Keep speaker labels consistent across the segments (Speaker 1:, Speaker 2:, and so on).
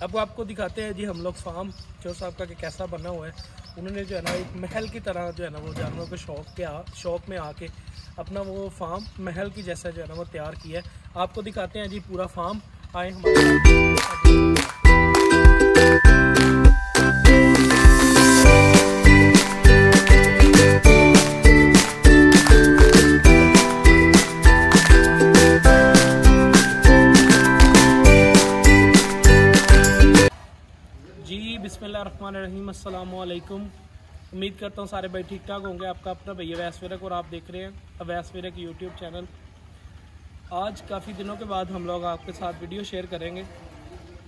Speaker 1: अब आपको दिखाते हैं जी हम लोग फार्म चोर साहब का कि कैसा बना हुआ है। उन्होंने जो है ना एक महल की तरह जो है ना वो जानवरों के शौक में आके अपना वो फार्म महल की जैसा जो है ना वो तैयार किया है। आपको दिखाते हैं जी पूरा फार्म, आए हमारे जी। बिस्मिल्लाहिर्रहमानिर्रहीम, अस्सलामु अलैकुम। उम्मीद करता हूँ सारे भाई ठीक ठाक होंगे। आपका अपना भैया अवैस विरक और आप देख रहे हैं अवैस विरक यूट्यूब चैनल। आज काफ़ी दिनों के बाद हम लोग आपके साथ वीडियो शेयर करेंगे।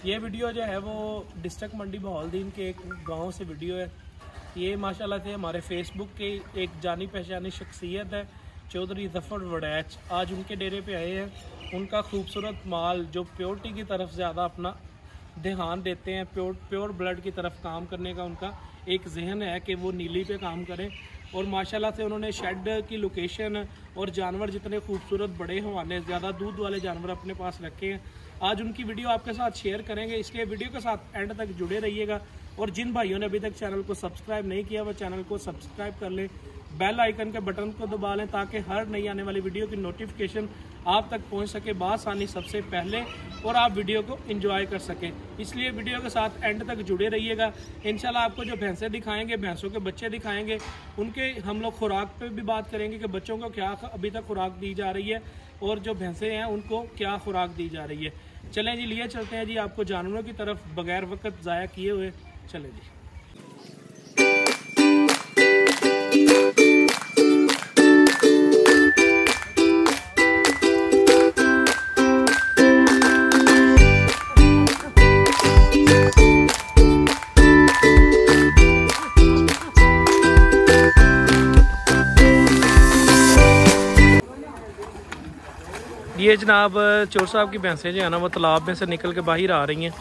Speaker 1: ये वीडियो जो है वो डिस्ट्रिक्ट मंडी बहाउलदीन के एक गांव से वीडियो है। ये माशाल्लाह से हमारे फेसबुक के एक जानी पहचानी शख्सियत है चौधरी ज़फ़र वड़ैच। आज उनके डेरे पे आए हैं। उनका खूबसूरत माल जो प्योरिटी की तरफ ज़्यादा अपना ध्यान देते हैं, प्योर ब्लड की तरफ काम करने का उनका एक जहन है कि वो नीली पे काम करें। और माशाल्लाह से उन्होंने शेड की लोकेशन और जानवर जितने खूबसूरत बड़े हवाले ज़्यादा दूध वाले जानवर अपने पास रखे हैं। आज उनकी वीडियो आपके साथ शेयर करेंगे, इसलिए वीडियो के साथ एंड तक जुड़े रहिएगा। और जिन भाइयों ने अभी तक चैनल को सब्सक्राइब नहीं किया वह चैनल को सब्सक्राइब कर लें, बेल आइकन के बटन को दबा लें ताकि हर नई आने वाली वीडियो की नोटिफिकेशन आप तक पहुंच सके बआसानी सबसे पहले और आप वीडियो को एंजॉय कर सकें। इसलिए वीडियो के साथ एंड तक जुड़े रहिएगा। इंशाल्लाह आपको जो भैंसें दिखाएंगे, भैंसों के बच्चे दिखाएंगे, उनके हम लोग खुराक पे भी बात करेंगे कि बच्चों को क्या अभी तक खुराक दी जा रही है और जो भैंसें हैं उनको क्या खुराक दी जा रही है। चलें जी, लिए चलते हैं जी आपको जानवरों की तरफ बगैर वक्त ज़ाया किए हुए। चलें जी। ये जनाब चोर साहब की भैंसें जो है ना वो तालाब में से निकल के बाहर आ रही हैं।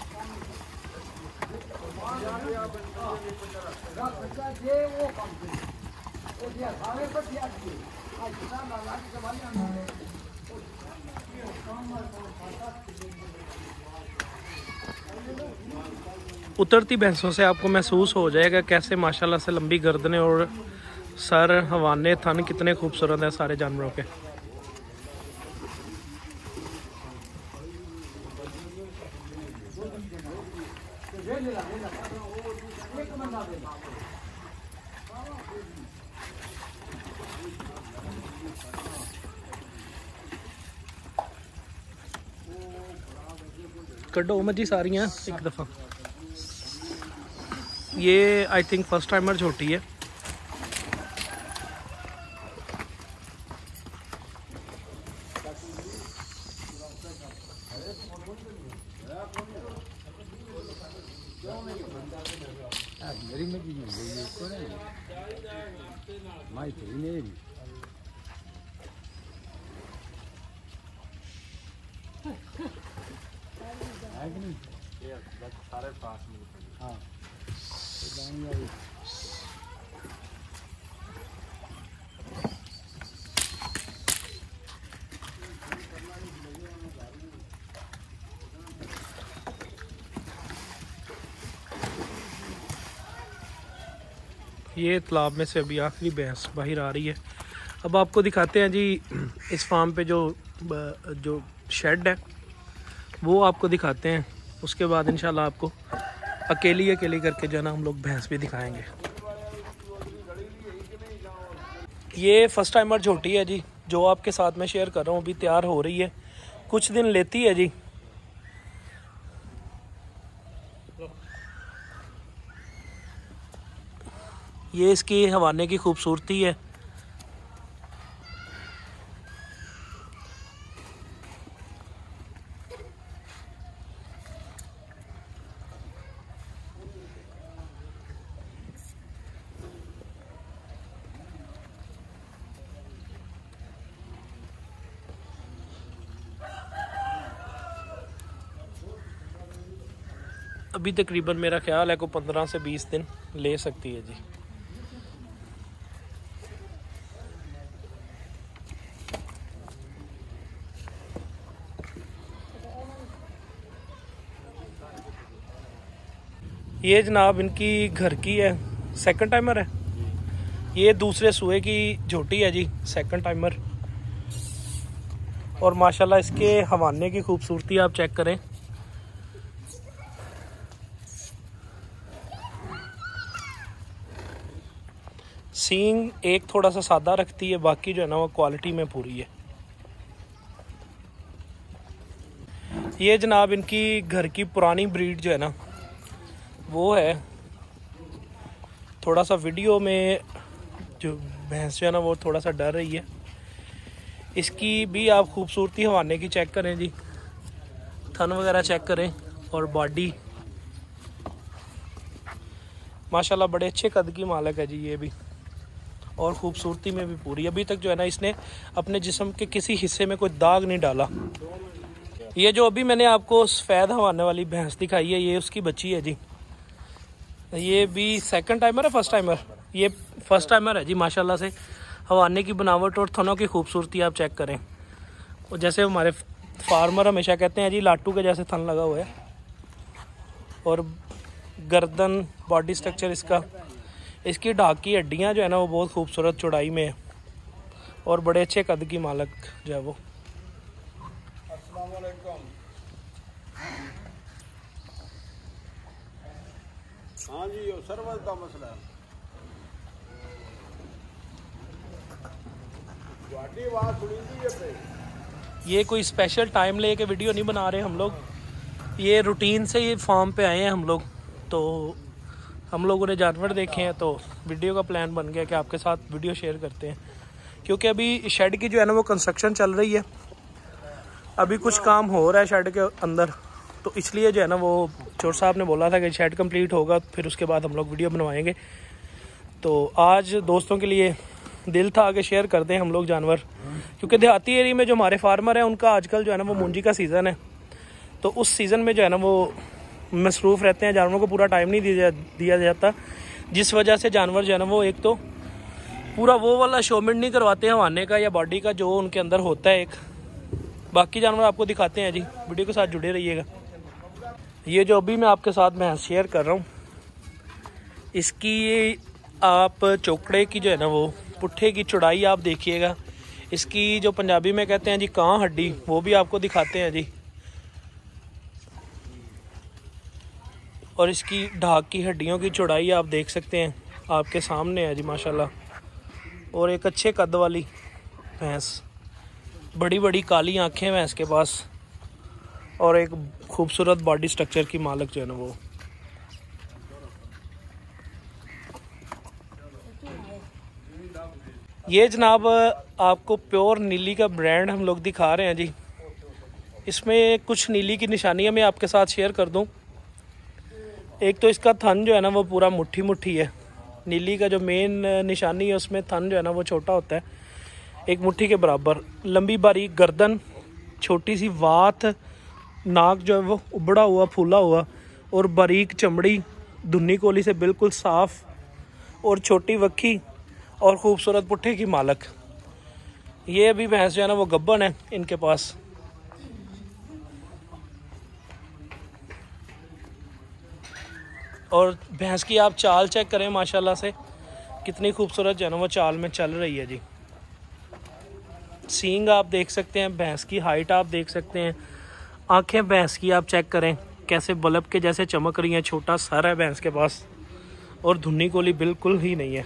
Speaker 1: उतरती भैंसों से आपको महसूस हो जाएगा कैसे माशाल्लाह से लंबी गर्दनें और सर, हवाने, थन कितने खूबसूरत हैं सारे जानवरों के। कड्डो मजी सारी हैं एक दफ़ा। ये आई थिंक फर्स्ट टाइमर छोटी है। ये तालाब में से अभी आखिरी भैंस बाहर आ रही है। अब आपको दिखाते हैं जी इस फार्म पे जो शेड है वो आपको दिखाते हैं। उसके बाद इंशाल्लाह आपको अकेली करके जो है ना हम लोग भैंस भी दिखाएंगे। ये फर्स्ट टाइमर झोटी है जी जो आपके साथ में शेयर कर रहा हूँ, अभी तैयार हो रही है, कुछ दिन लेती है जी। ये इसकी हवाने की खूबसूरती है। अभी तकरीबन मेरा ख्याल है को 15 से 20 दिन ले सकती है जी। ये जनाब इनकी घर की है, सेकंड टाइमर है। ये दूसरे सूए की झोटी है जी, सेकंड टाइमर। और माशाल्लाह इसके हवाने की खूबसूरती आप चेक करें। सींग एक थोड़ा सा सादा रखती है, बाकी जो है ना वो क्वालिटी में पूरी है। ये जनाब इनकी घर की पुरानी ब्रीड जो है ना वो है। थोड़ा सा वीडियो में जो भैंस जो है ना वो थोड़ा सा डर रही है। इसकी भी आप खूबसूरती हवाने की चेक करें जी, थन वगैरह चेक करें और बॉडी माशाल्लाह बड़े अच्छे कद की मालक है जी ये भी, और खूबसूरती में भी पूरी। अभी तक जो है ना इसने अपने जिस्म के किसी हिस्से में कोई दाग नहीं डाला। ये जो अभी मैंने आपको सफ़ेद हवाने वाली भैंस दिखाई है, ये उसकी बच्ची है जी। ये भी सेकंड टाइमर है, फर्स्ट टाइमर? ये फर्स्ट टाइमर है जी। माशाल्लाह से हवाने की बनावट और थनों की खूबसूरती आप चेक करें। और जैसे हमारे फार्मर हमेशा कहते हैं जी, लाटू के जैसे थन लगा हुआ है। और गर्दन, बॉडी स्ट्रक्चर इसकी ढाक की हड्डियाँ जो है ना वो बहुत खूबसूरत चौड़ाई में है, और बड़े अच्छे कद की मालक जो है वो।
Speaker 2: अस्सलाम वालेकुम। हाँ जी, वो सर्वर का मसला है।
Speaker 1: ये कोई स्पेशल टाइम ले के वीडियो नहीं बना रहे हम लोग, ये रूटीन से ये फार्म पे आए हैं हम लोग। तो हम लोगों ने जानवर देखे हैं तो वीडियो का प्लान बन गया कि आपके साथ वीडियो शेयर करते हैं। क्योंकि अभी शेड की जो है ना वो कंस्ट्रक्शन चल रही है, अभी कुछ काम हो रहा है शेड के अंदर, तो इसलिए जो है ना वो चोर साहब ने बोला था कि शेड कंप्लीट होगा फिर उसके बाद हम लोग वीडियो बनवाएंगे। तो आज दोस्तों के लिए दिल था कि शेयर कर दें हम लोग जानवर, क्योंकि देहाती एरिया में जो हमारे फार्मर हैं उनका आजकल जो है ना वो मुंजी का सीज़न है, तो उस सीज़न में जो है ना वो मसरूफ़ रहते हैं, जानवरों को पूरा टाइम नहीं दिया जाता, जिस वजह से जानवर जो है ना वो एक तो पूरा वो वाला शोमेंट नहीं करवाते हैं हवाने का या बॉडी का जो उनके अंदर होता है एक। बाकी जानवर आपको दिखाते हैं जी, वीडियो के साथ जुड़े रहिएगा। ये जो अभी मैं आपके साथ मैं शेयर कर रहा हूँ, इसकी आप चोकड़े की जो है ना वो पुट्ठे की चौड़ाई आप देखिएगा। इसकी जो पंजाबी में कहते हैं जी कां हड्डी, वो भी आपको दिखाते हैं जी। और इसकी ढाक की हड्डियों की चौड़ाई आप देख सकते हैं, आपके सामने है जी माशाल्लाह। और एक अच्छे कद वाली भैंस, बड़ी बड़ी काली आंखें भैंस के पास, और एक खूबसूरत बॉडी स्ट्रक्चर की मालक जो है ना वो। ये जनाब आपको प्योर नीली का ब्रांड हम लोग दिखा रहे हैं जी। इसमें कुछ नीली की निशानियां मैं आपके साथ शेयर कर दूं। एक तो इसका थन जो है ना वो पूरा मुट्ठी मुट्ठी है। नीली का जो मेन निशानी है उसमें थन जो है ना वो छोटा होता है, एक मुट्ठी के बराबर। लंबी बारीक गर्दन, छोटी सी वात, नाक जो है वो उबड़ा हुआ फूला हुआ, और बारीक चमड़ी, धुन्नी कोली से बिल्कुल साफ, और छोटी वक्खी और ख़ूबसूरत पुट्ठे की मालक। ये अभी भैंस जो है ना वो गब्बन है इनके पास। और भैंस की आप चाल चेक करें माशाल्लाह से, कितनी खूबसूरत जो है ना वो चाल में चल रही है जी। सींग आप देख सकते हैं, भैंस की हाइट आप देख सकते हैं, आंखें भैंस की आप चेक करें कैसे बल्ब के जैसे चमक रही हैं। छोटा सर है भैंस के पास, और धुन्नी कोली बिल्कुल ही नहीं है।